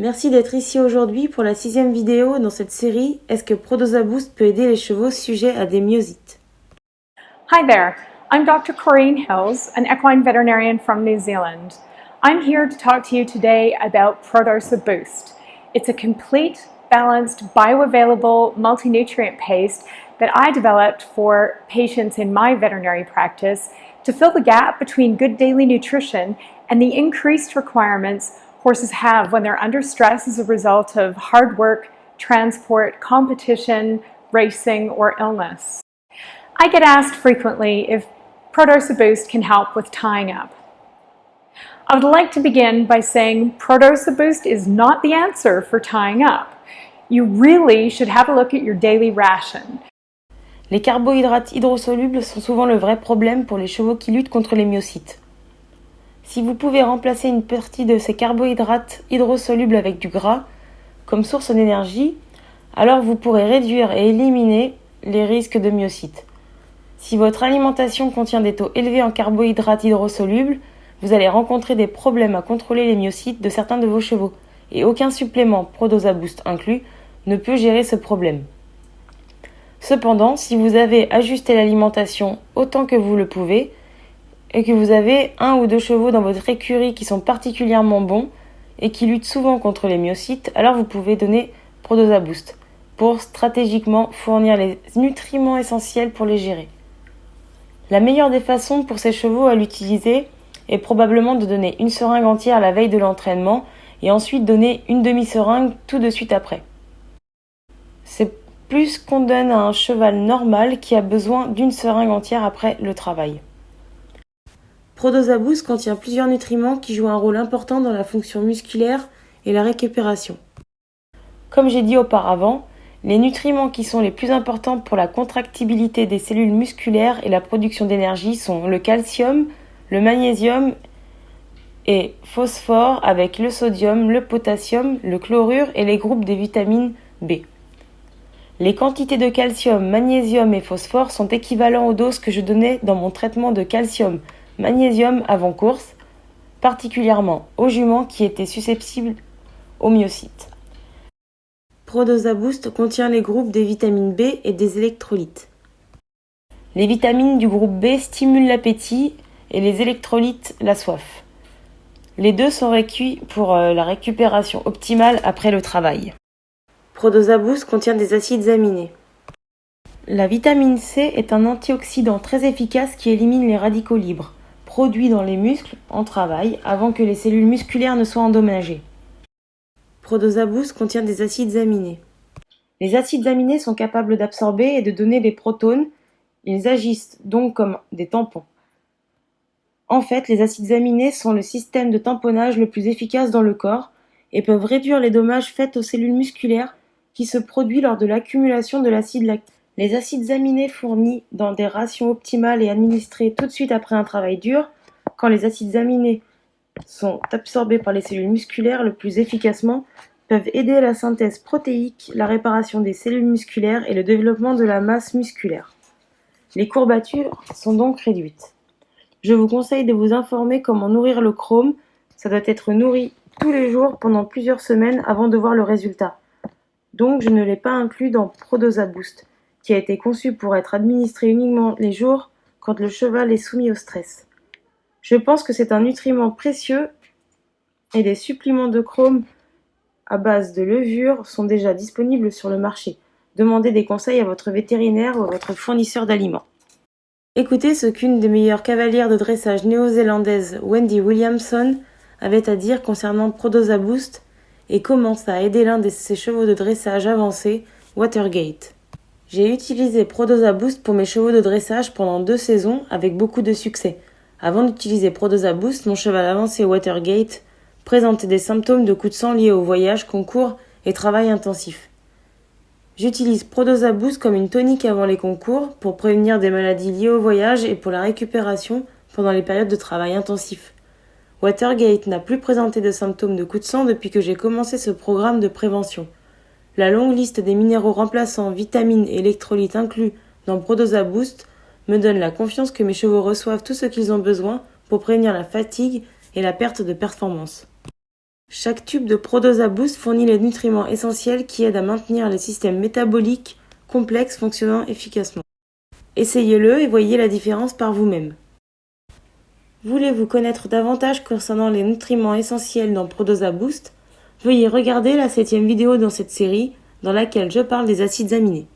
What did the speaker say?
Merci d'être ici aujourd'hui pour la 6e vidéo dans cette série « Est-ce que Prodosa Boost peut aider les chevaux sujets à des myosites ?» Hi there, I'm Dr. Corinne Hills, an equine veterinarian from New Zealand. I'm here to talk to you today about Prodosa Boost. It's a complete, balanced, bioavailable, multi-nutrient paste that I developed for patients in my veterinary practice to fill the gap between good daily nutrition and the increased requirements horses have when they're under stress as a result of hard work, transport, competition, racing, or illness. I get asked frequently if Prodosa Boost can help with tying up. I would like to begin by saying Prodosa Boost is not the answer for tying up. You really should have a look at your daily ration. Les carbohydrates hydrosolubles sont souvent le vrai problème pour les chevaux qui luttent contre les myosites. Si vous pouvez remplacer une partie de ces carbohydrates hydrosolubles avec du gras, comme source d'énergie, alors vous pourrez réduire et éliminer les risques de myosites. Si votre alimentation contient des taux élevés en carbohydrates hydrosolubles, vous allez rencontrer des problèmes à contrôler les myosites de certains de vos chevaux, et aucun supplément Prodosa Boost inclus ne peut gérer ce problème. Cependant, si vous avez ajusté l'alimentation autant que vous le pouvez, et que vous avez 1 ou 2 chevaux dans votre écurie qui sont particulièrement bons et qui luttent souvent contre les myosites, alors vous pouvez donner Prodosa Boost pour stratégiquement fournir les nutriments essentiels pour les gérer. La meilleure des façons pour ces chevaux à l'utiliser est probablement de donner une seringue entière la veille de l'entraînement et ensuite donner une demi-seringue tout de suite après. C'est plus qu'on donne à un cheval normal qui a besoin d'une seringue entière après le travail. Prodosa Boost contient plusieurs nutriments qui jouent un rôle important dans la fonction musculaire et la récupération. Comme j'ai dit auparavant, les nutriments qui sont les plus importants pour la contractibilité des cellules musculaires et la production d'énergie sont le calcium, le magnésium et phosphore avec le sodium, le potassium, le chlorure et les groupes des vitamines B. Les quantités de calcium, magnésium et phosphore sont équivalents aux doses que je donnais dans mon traitement de calcium, magnésium avant course, particulièrement aux juments qui étaient susceptibles aux myosites. Prodosa Boost contient les groupes des vitamines B et des électrolytes. Les vitamines du groupe B stimulent l'appétit et les électrolytes la soif. Les deux sont requis pour la récupération optimale après le travail. Prodosa Boost contient des acides aminés. La vitamine C est un antioxydant très efficace qui élimine les radicaux libres, produits dans les muscles en travail avant que les cellules musculaires ne soient endommagées. Prodosa Boost contient des acides aminés. Les acides aminés sont capables d'absorber et de donner des protones, ils agissent donc comme des tampons. En fait, les acides aminés sont le système de tamponnage le plus efficace dans le corps et peuvent réduire les dommages faits aux cellules musculaires qui se produisent lors de l'accumulation de l'acide lactique. Les acides aminés fournis dans des rations optimales et administrés tout de suite après un travail dur, quand les acides aminés sont absorbés par les cellules musculaires le plus efficacement, peuvent aider la synthèse protéique, la réparation des cellules musculaires et le développement de la masse musculaire. Les courbatures sont donc réduites. Je vous conseille de vous informer comment nourrir le chrome. Ça doit être nourri tous les jours pendant plusieurs semaines avant de voir le résultat. Donc je ne l'ai pas inclus dans Prodosa Boost, qui a été conçu pour être administré uniquement les jours quand le cheval est soumis au stress. Je pense que c'est un nutriment précieux et des suppléments de chrome à base de levure sont déjà disponibles sur le marché. Demandez des conseils à votre vétérinaire ou à votre fournisseur d'aliments. Écoutez ce qu'une des meilleures cavalières de dressage néo-zélandaise, Wendy Williamson, avait à dire concernant Prodosa Boost et comment ça a aidé l'un de ses chevaux de dressage avancés, Watergate. J'ai utilisé Prodosa Boost pour mes chevaux de dressage pendant 2 saisons avec beaucoup de succès. Avant d'utiliser Prodosa Boost, mon cheval avancé Watergate présentait des symptômes de coups de sang liés au voyage, concours et travail intensif. J'utilise Prodosa Boost comme une tonique avant les concours pour prévenir des maladies liées au voyage et pour la récupération pendant les périodes de travail intensif. Watergate n'a plus présenté de symptômes de coups de sang depuis que j'ai commencé ce programme de prévention. La longue liste des minéraux remplaçants, vitamines et électrolytes inclus dans Prodosa Boost me donne la confiance que mes chevaux reçoivent tout ce qu'ils ont besoin pour prévenir la fatigue et la perte de performance. Chaque tube de Prodosa Boost fournit les nutriments essentiels qui aident à maintenir les systèmes métaboliques complexes fonctionnant efficacement. Essayez-le et voyez la différence par vous-même. Voulez-vous connaître davantage concernant les nutriments essentiels dans Prodosa Boost? Veuillez regarder la 7e vidéo dans cette série, dans laquelle je parle des acides aminés.